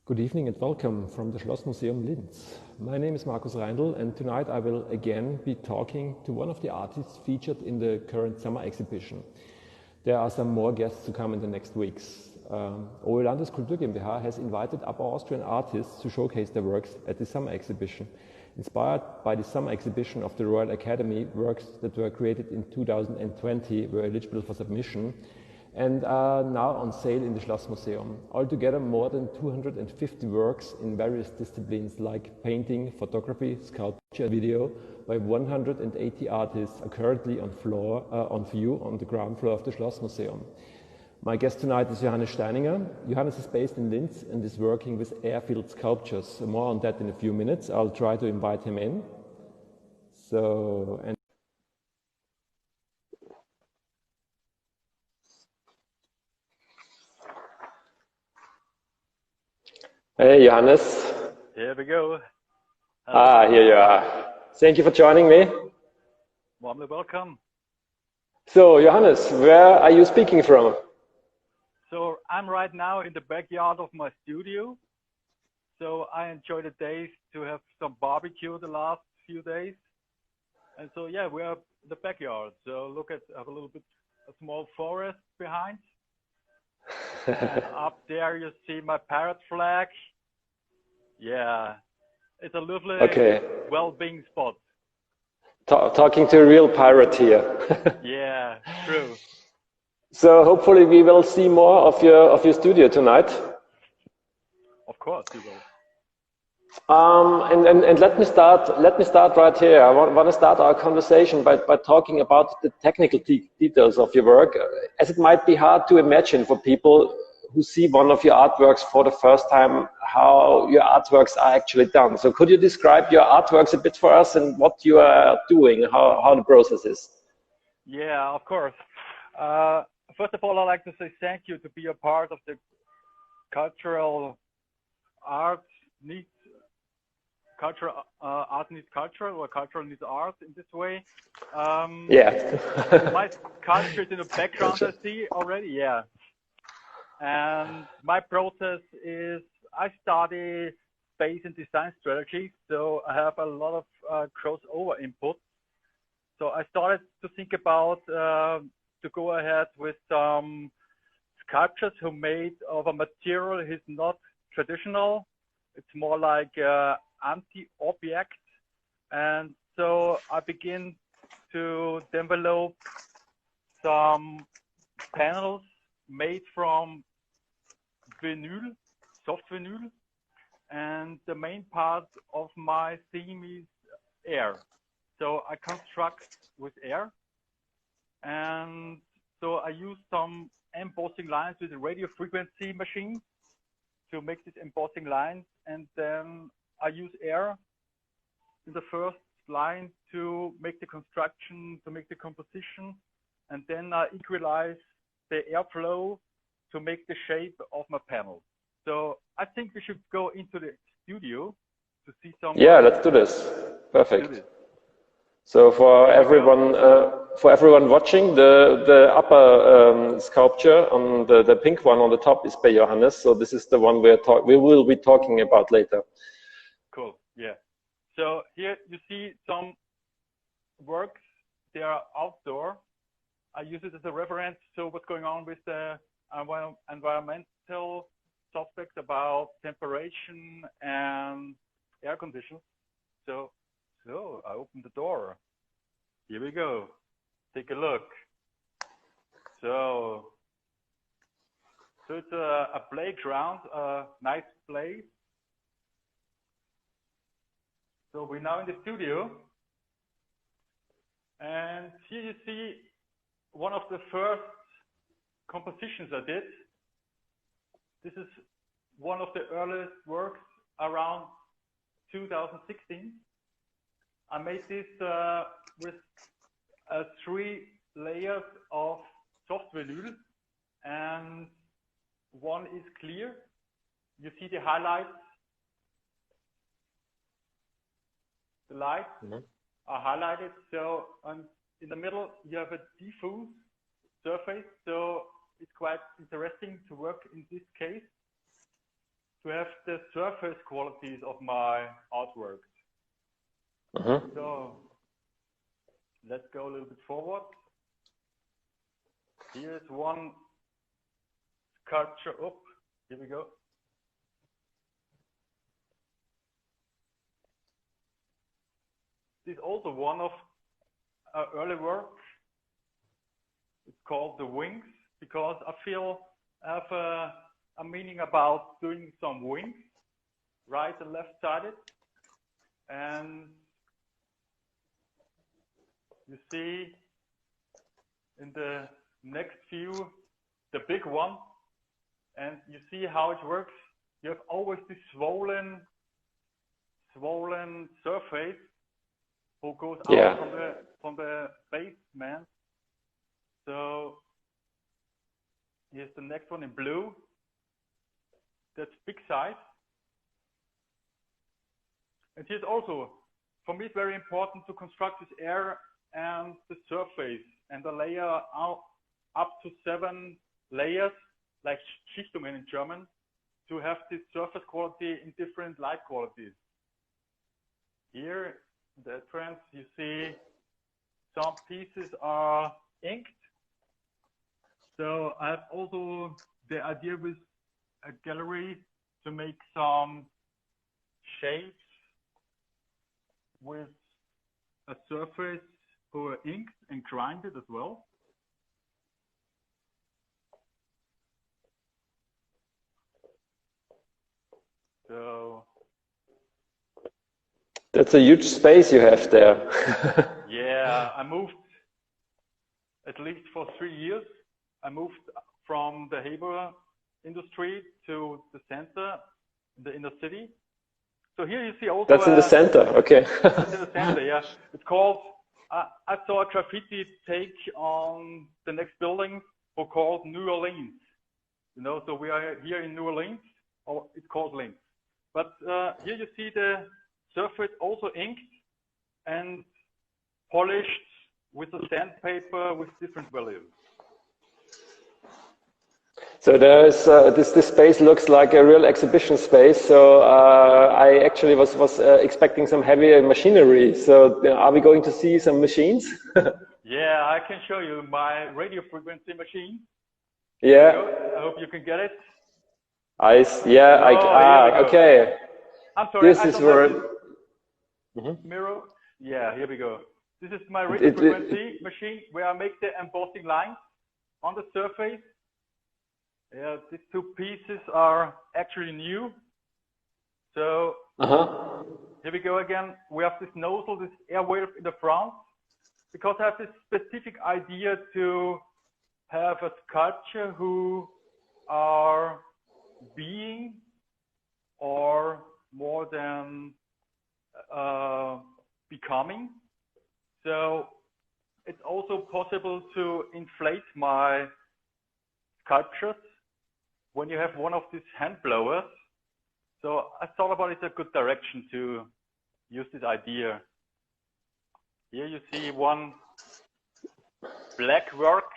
Good evening and welcome from the Schlossmuseum Linz. My name is Markus Reindl, and tonight I will again be talking to one of the artists featured in the current summer exhibition. There are some more guests to come in the next weeks. OE Landeskultur GmbH has invited Upper Austrian artists to showcase their works at the summer exhibition. Inspired by the summer exhibition of the Royal Academy, works that were created in 2020 were eligible for submission and are now on sale in the Schlossmuseum. Altogether, more than 250 works in various disciplines like painting, photography, sculpture, and video by 180 artists are currently on view on the ground floor of the Schlossmuseum. My guest tonight is Johannes Steininger. Johannes is based in Linz and is working with airfield sculptures. More on that in a few minutes. I'll try to invite him in. Hey, Johannes. Here we go. Here you are. Thank you for joining me. Warmly welcome. So, Johannes, where are you speaking from? So, I'm right now in the backyard of my studio. So, I enjoy the days to have some barbecue the last few days. And so, yeah, we're in the backyard. So, look at, I have a small forest behind. And up there you see my parrot flag. Yeah, it's a lovely well-being spot. Talking to a real pirate here. Yeah, true. So hopefully we will see more of your studio tonight. Of course you will. And let me start right here. I want to start our conversation by talking about the technical details of your work, as it might be hard to imagine for people who see one of your artworks for the first time how your artworks are actually done. So could you describe your artworks a bit for us and what you are doing, how the process is? Yeah, of course. First of all, I'd like to say thank you to be a part of the cultural art needs culture, art needs culture, or culture needs art in this way. Yeah. My culture is in the background, I see already, yeah. And my process is I study space and design strategy, so I have a lot of crossover input. So I started to think about to go ahead with some sculptures who made of a material is not traditional. It's more like anti-object, and so I begin to develop some panels made from vinyl, soft vinyl, and the main part of my theme is air. So I construct with air, and so I use some embossing lines with a radio frequency machine to make these embossing lines, and then I use air in the first line to make the construction, to make the composition, and then I equalize the airflow to make the shape of my panel. So I think we should go into the studio to see some. Yeah, let's do this. Perfect. So for everyone watching, the upper sculpture on the pink one on the top is by Johannes. So this is the one we will be talking about later. Cool. Yeah. So here you see some works. They are outdoor. I use it as a reference to what's going on with the environmental suspects about temperature and air conditions. So I open the door. Here we go. Take a look. So it's a playground, a nice place. So we're now in the studio. And here you see one of the first compositions I did. This is one of the earliest works around 2016. I made this with 3 layers of soft vinyl, and one is clear. You see the highlights. The lights are highlighted. So in the middle, you have a diffuse surface. So it's quite interesting to work in this case. to have the surface qualities of my artworks. So let's go a little bit forward. Here's one sculpture. Oh, here we go. This is also one of early work. It's called the wings, because I feel I have a meaning about doing some wings, right and left sided. And you see in the next view the big one, and you see how it works. You have always this swollen surface who goes out from the basement. So here's the next one in blue. That's big size. And here's also, for me, it's very important to construct this air and the surface and the layer out up to 7 layers, like Schichtungen in German, to have this surface quality in different light qualities. Here, the entrance, you see some pieces are inked. So I have also the idea with a gallery to make some shapes with a surface who are inked and grinded as well. So that's a huge space you have there. Yeah, I moved at least for 3 years. I moved from the Haber industry to the center, the inner city. So here you see also. That's in the center, okay. That's in the center, yeah. It's called. I saw a graffiti take on the next building, called New Orleans. You know, so we are here in New Orleans, or it's called Links. But here you see the surface also inked and polished with a sandpaper with different values. So there's this space looks like a real exhibition space. So I actually was expecting some heavy machinery. So are we going to see some machines? Yeah, I can show you my radio frequency machine. Yeah. I hope you can get it. Okay. I'm sorry. This is where. Mirror. Yeah, here we go. This is my radio frequency machine where I make the embossing lines on the surface. Yeah, these 2 pieces are actually new. So here we go again. We have this nozzle, this air wave in the front, because I have this specific idea to have a sculpture who are being or more than becoming. So it's also possible to inflate my sculptures when you have one of these hand blowers. So I thought about it's a good direction to use this idea. Here you see one black work,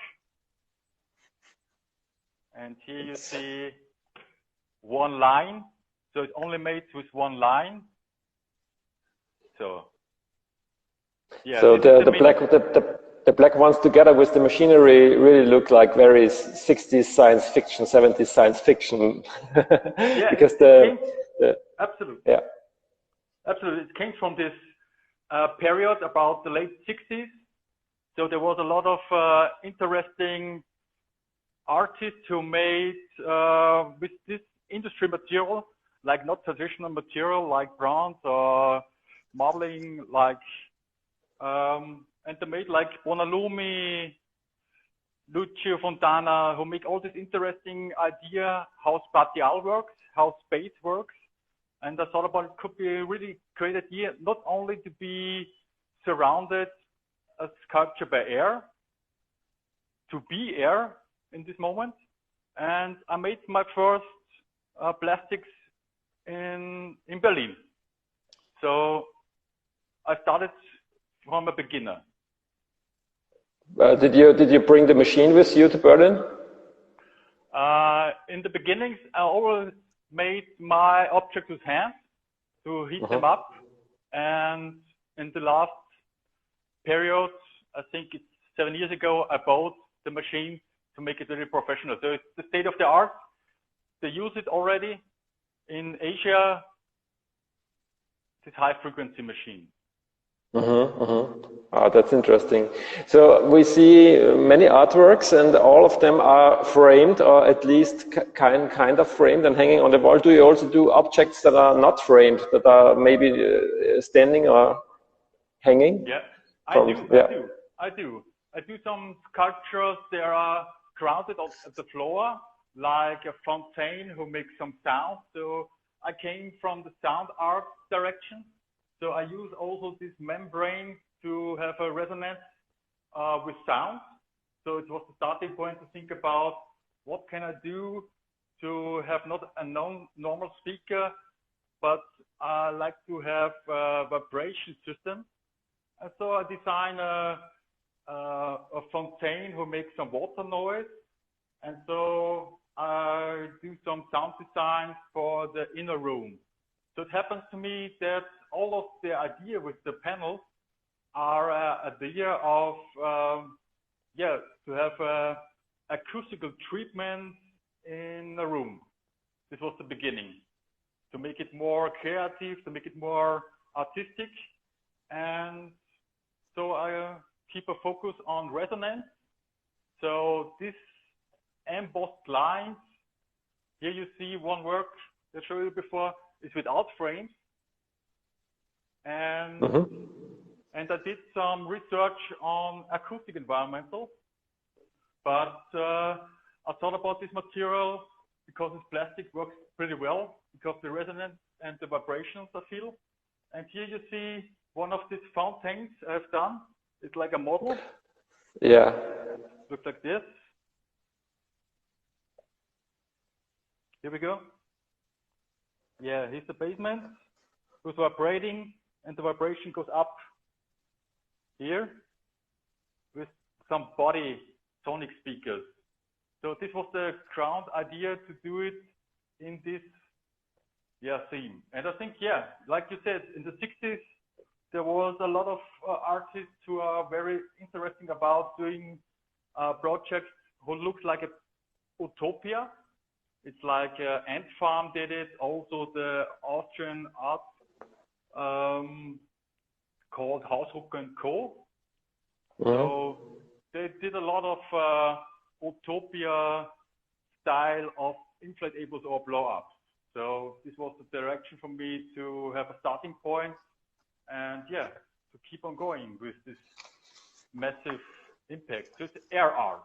and here you see one line. So it's only made with one line. So yeah. So the black ones together with the machinery really look like very 60s science fiction, 70s science fiction. Yeah, because absolutely. Yeah. Absolutely. It came from this period about the late 60s. So there was a lot of interesting artists who made with this industry material, like not traditional material like bronze or marbling, like and they made like Bonalumi, Lucio Fontana, who make all this interesting idea how spatial works, how space works. And I thought about it could be a really great idea, not only to be surrounded a sculpture by air, to be air in this moment. And I made my first plastics in Berlin. So I started from a beginner. Did you bring the machine with you to Berlin? In the beginnings, I always made my objects with hands to heat them up. And in the last period, I think it's 7 years ago, I bought the machine to make it very professional. So it's the state of the art. They use it already in Asia, this high frequency machine. Oh, that's interesting. So we see many artworks, and all of them are framed, or at least kind of framed and hanging on the wall. Do you also do objects that are not framed, that are maybe standing or hanging? Yeah, I do. I do some sculptures. They are grounded at the floor, like a fountain who makes some sound. So I came from the sound art direction. So I use also this membrane to have a resonance with sound. So it was the starting point to think about what can I do to have not a normal speaker, but I like to have a vibration system. And so I design a fountain who makes some water noise. And so I do some sound design for the inner room. So it happens to me that all of the idea with the panels are idea of to have acoustical treatment in a room. This was the beginning, to make it more creative, to make it more artistic. And so I keep a focus on resonance. So this embossed lines, here you see one work I showed you before, is without frames. And I did some research on acoustic environmental, but I thought about this material because this plastic works pretty well because the resonance and the vibrations I feel. And here you see one of these fountains I've done. It's like a model. Yeah. Looks like this. Here we go. Yeah, here's the basement. It was vibrating, and the vibration goes up here with some body sonic speakers. So this was the ground idea to do it in this theme. And I think, like you said, in the 60s, there was a lot of artists who are very interesting about doing projects who looks like a utopia. It's like Ant Farm did it, also the Austrian art called Hausruck & Co. So they did a lot of utopia style of inflatables or blow-ups. So this was the direction for me to have a starting point and to keep on going with this massive impact. So it's air art.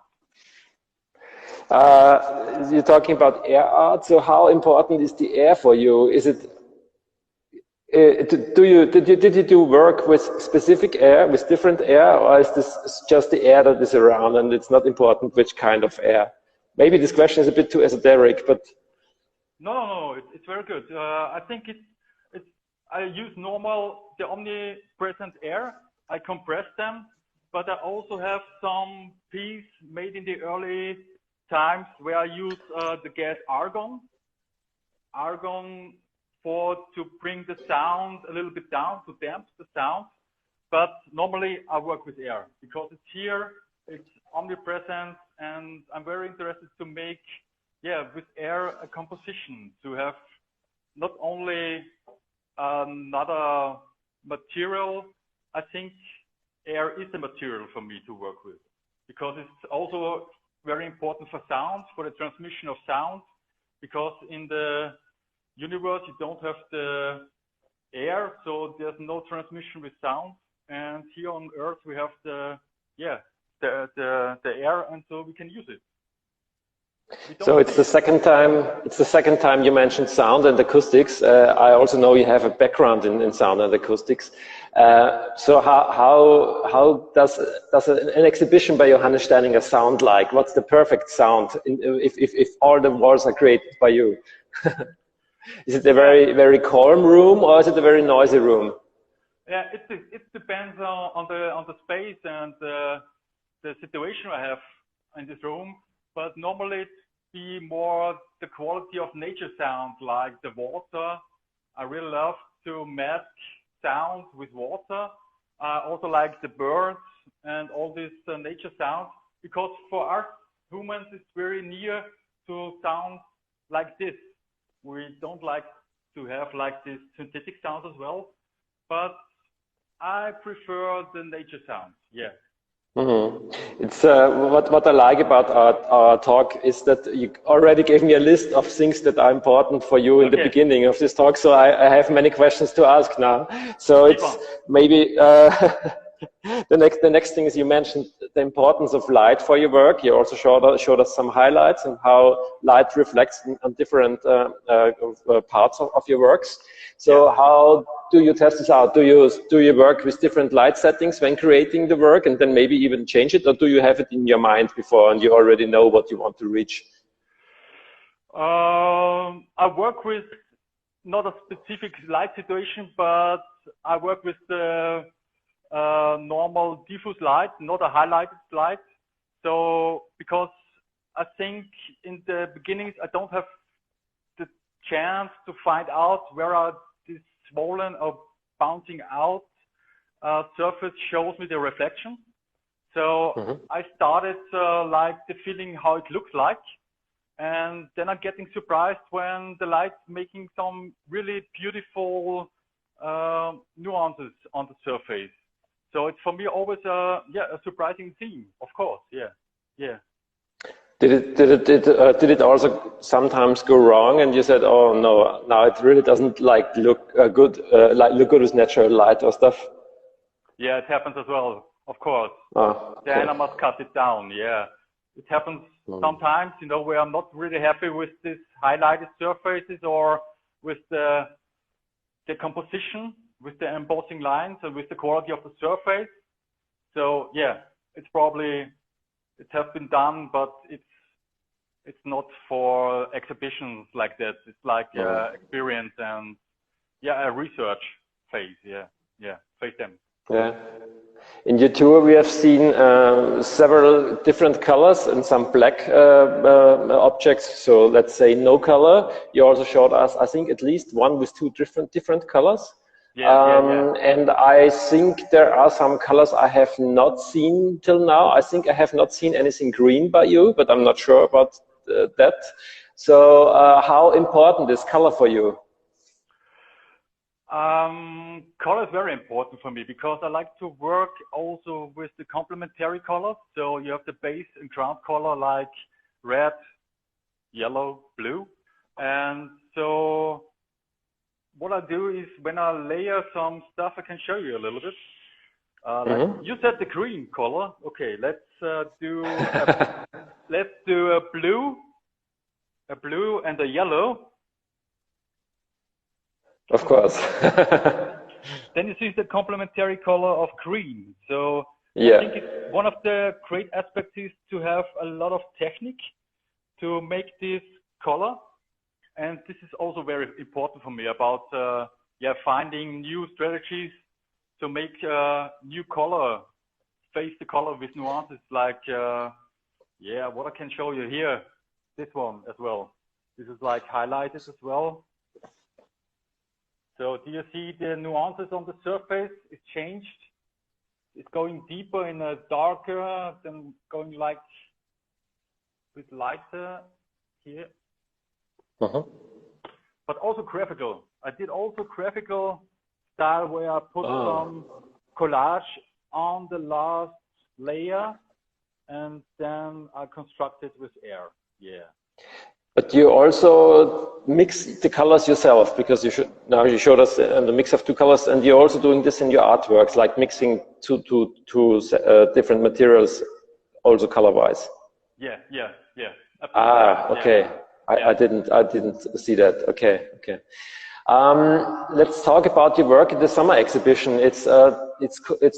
You're talking about air art. So how important is the air for you? Is it did you do work with specific air, with different air, or is this just the air that is around and it's not important which kind of air? Maybe this question is a bit too esoteric, but no, it's very good. I think I use the omnipresent air. I compress them, but I also have some piece made in the early times where I use the gas argon to bring the sound a little bit down, to damp the sound. But normally I work with air because it's here, it's omnipresent, and I'm very interested to make, with air a composition, to have not only another material. I think air is a material for me to work with because it's also very important for sound, for the transmission of sound, because in the universe you don't have the air, so there's no transmission with sound. And here on Earth we have the air, and so we can use it. So it's the second time you mentioned sound and acoustics. I also know you have a background in sound and acoustics. So how does an exhibition by Johannes Steininger sound like? What's the perfect sound if all the walls are created by you? Is it a very calm room, or is it a very noisy room? Yeah, it depends on the space and the situation I have in this room. But normally be more the quality of nature sound, like the water. I really love to mask sound with water. I also like the birds and all this nature sound, because for us humans it's very near to sound like this. We don't like to have like this synthetic sound as well, but I prefer the nature sound. Yeah. It's what I like about our talk is that you already gave me a list of things that are important for you in the beginning of this talk. So I have many questions to ask now. So it's maybe the next thing is you mentioned the importance of light for your work. You also showed us some highlights and how light reflects on different parts of your works. So how do you test this out? Do you work with different light settings when creating the work, and then maybe even change it, or do you have it in your mind before and you already know what you want to reach? I work with not a specific light situation, but I work with the normal diffuse light, not a highlighted light. So because I think in the beginnings I don't have the chance to find out where are these swollen or bouncing out surface shows me the reflection. So I started like the feeling how it looks like, and then I'm getting surprised when the light's making some really beautiful nuances on the surface. So it's for me always a surprising thing, of course. Yeah. Did it also sometimes go wrong, and you said, "Oh no, now it really doesn't look good with natural light or stuff"? Yeah, it happens as well, of course. Then I must cut it down. Yeah, it happens sometimes, where I'm not really happy with this highlighted surfaces or with the composition, with the embossing lines and with the quality of the surface. So yeah, it has been done, but it's not for exhibitions like that. It's like experience and a research phase. Phase them. Yeah. In your tour, we have seen several different colors and some black objects. So let's say no color. You also showed us, I think, at least one with two different colors. And I think there are some colors I have not seen till now. I think I have not seen anything green by you, but I'm not sure about that. So how important is color for you? Color is very important for me because I like to work also with the complementary colors. So you have the base and ground color like red, yellow, blue. And so what I do is when I layer some stuff, I can show you a little bit. Like you said, the green color. Okay, let's do a blue and a yellow. Of course. Then you see the complementary color of green. So I think it's one of the great aspects is to have a lot of technique to make this color. And this is also very important for me about finding new strategies to make new color, face the color with nuances like what I can show you here. This one as well. This is like highlighted as well. So do you see the nuances on the surface? It's changed. It's going deeper in a darker, then going like with lighter here. But also graphical. I did also graphical style where I put some collage on the last layer, and then I constructed with air. Yeah. But you also mix the colors yourself, because you showed us the mix of two colors, and you're also doing this in your artworks, like mixing two different materials, also color-wise. Yeah. Okay. I didn't see that. Okay. Let's talk about your work at the summer exhibition. It's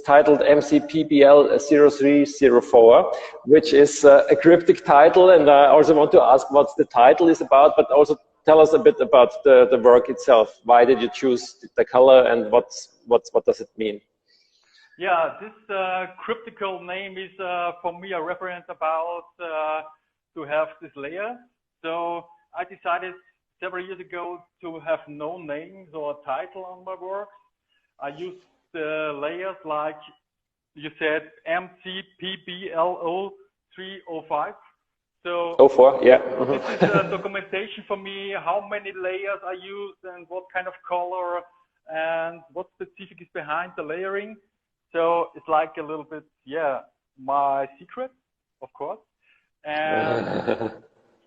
titled MCPBL 0304, which is a cryptic title, and I also want to ask what the title is about, but also tell us a bit about the work itself. Why did you choose the color, and what does it mean? Yeah, this cryptical name is for me a reference about to have this layer. So I decided several years ago to have no names or title on my work. I used the layers like you said, MCPBLO305. So oh, 4, yeah. this is a documentation for me, how many layers I use and what kind of color and what specific is behind the layering. So it's like a little bit, yeah, my secret, of course. And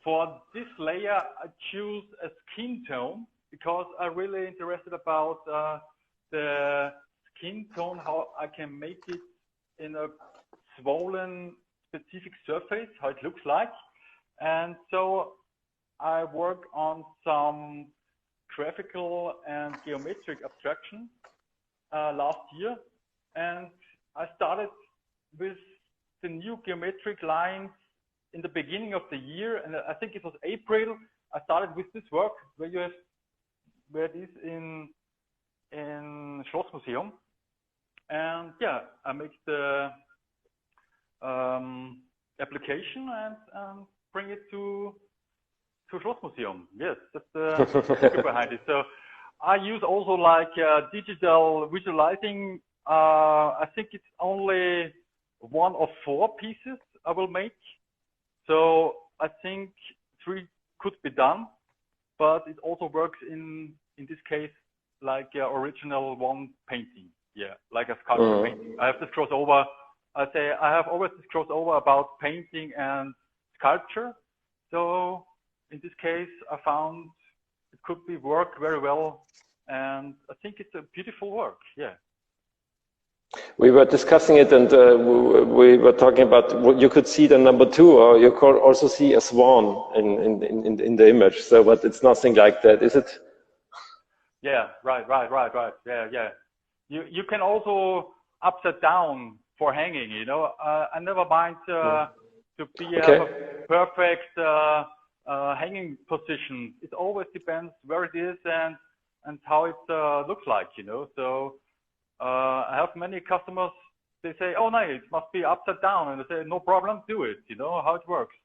for this layer, I choose a skin tone because I'm really interested about the skin tone, how I can make it in a swollen specific surface, how it looks like. And so I work on some graphical and geometric abstraction last year. And I started with the new geometric lines in the beginning of the year. And I think it was April. I started with this work where you have, where it is in Schlossmuseum. And yeah, I make the application and bring it to Schlossmuseum. Yes, that's the secret behind it. So I use also like digital visualizing. I think it's only 1 of 4 pieces I will make. So I think 3 could be done, but it also works in this case like original one painting. Yeah, like a sculpture painting. I have this crossover. I have always this crossover about painting and sculpture. So in this case, I found it could be work very well, and I think it's a beautiful work. Yeah. We were discussing it, and we were talking about what you could see the number 2, or you could also see a swan in the image. So, but it's nothing like that, is it? Yeah. Right. Yeah. You can also upside down for hanging. You know, I never mind to have a perfect hanging position. It always depends where it is and how it looks like. You know, so I have many customers. They say, "Oh no, it must be upside down," and I say, "No problem, do it." You know how it works.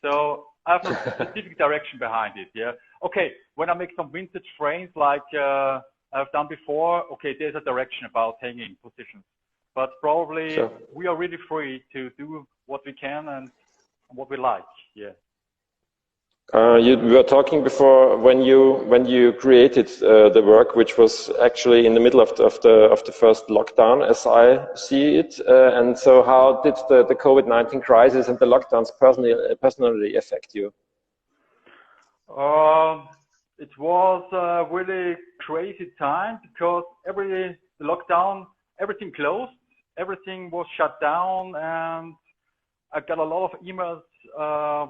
So I have no specific direction behind it. Yeah. Okay. When I make some vintage frames like I've done before, okay, there's a direction about hanging positions, but probably we are really free to do what we can and what we like. Yeah. You were talking before when you created the work, which was actually in the middle of the first lockdown, as I see it. And so, how did the COVID-19 crisis and the lockdowns personally affect you? It was a really crazy time because the lockdown, everything closed, everything was shut down, and I got a lot of emails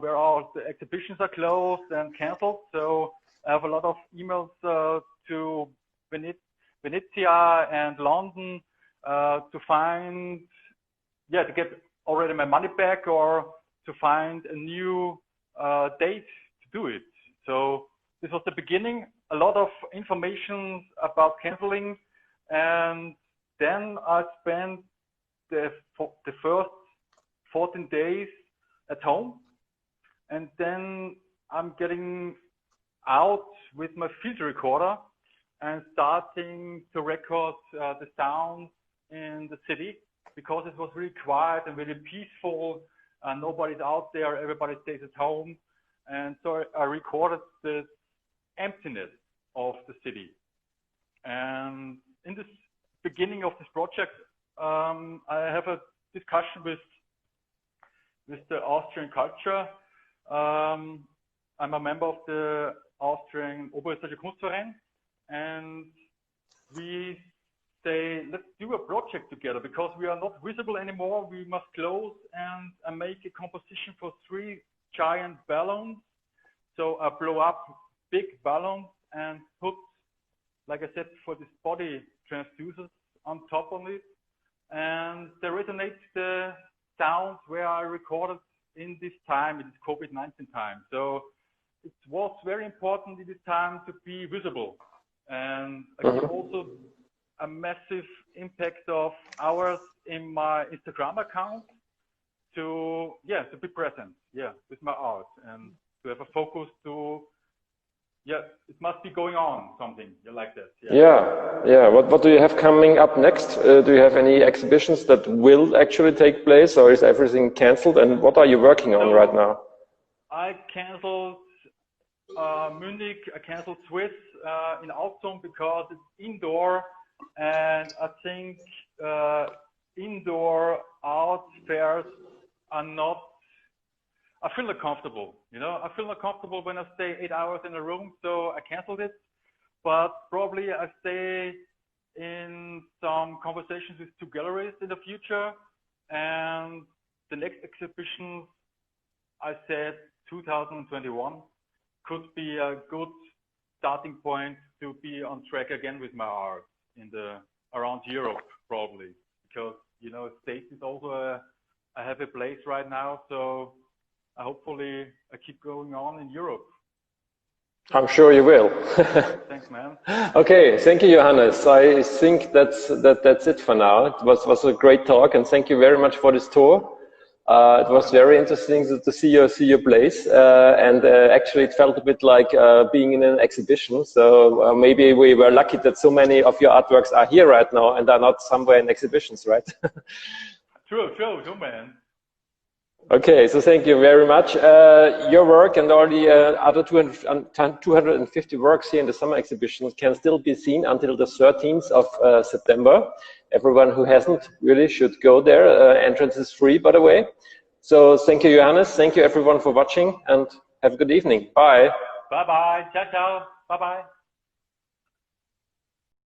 where all the exhibitions are closed and canceled. So I have a lot of emails to Venezia and London to get already my money back or to find a new date to do it. So this was the beginning, a lot of information about canceling, and then I spent the first 14 days at home, and then I'm getting out with my field recorder and starting to record the sound in the city because it was really quiet and really peaceful and nobody's out there, everybody stays at home. And so I recorded the emptiness of the city. And in this beginning of this project, I have a discussion with the Austrian culture. I'm a member of the Austrian Oberösterreichischer Kunstverein, and we say, let's do a project together because we are not visible anymore. We must close and make a composition for 3 giant balloons. So I blow up big balloons and put, like I said, for this body transducers on top of it, and they resonate the sounds where I recorded in this time, in this COVID-19 time. So it was very important in this time to be visible, and I give also a massive impact of hours in my Instagram account to be present, with my art. And to have a focus to, yeah, it must be going on something like that. Yeah. What do you have coming up next? Do you have any exhibitions that will actually take place, or is everything cancelled? And what are you working on right now? I canceled Munich, I canceled Swiss in Alstom because it's indoor, and I think indoor art fairs are not, I feel not comfortable, you know, I feel not comfortable when I stay 8 hours in a room, so I canceled it, but probably I stay in some conversations with 2 galleries in the future, and the next exhibition, I said 2021, could be a good starting point to be on track again with my art in around Europe, probably, because, you know, States is also I have a place right now, so hopefully I keep going on in Europe. I'm sure you will. Thanks, man. Okay, thank you, Johannes. I think that's it for now. It was a great talk, and thank you very much for this tour. It was very interesting to see your place, and actually it felt a bit like being in an exhibition. So maybe we were lucky that so many of your artworks are here right now and are not somewhere in exhibitions, right? True, man. Okay, so thank you very much. Your work and all the other 250 works here in the summer exhibition can still be seen until the 13th of September. Everyone who hasn't really should go there. Entrance is free, by the way. So thank you, Johannes. Thank you, everyone, for watching, and have a good evening. Bye. Bye-bye. Ciao, ciao. Bye-bye.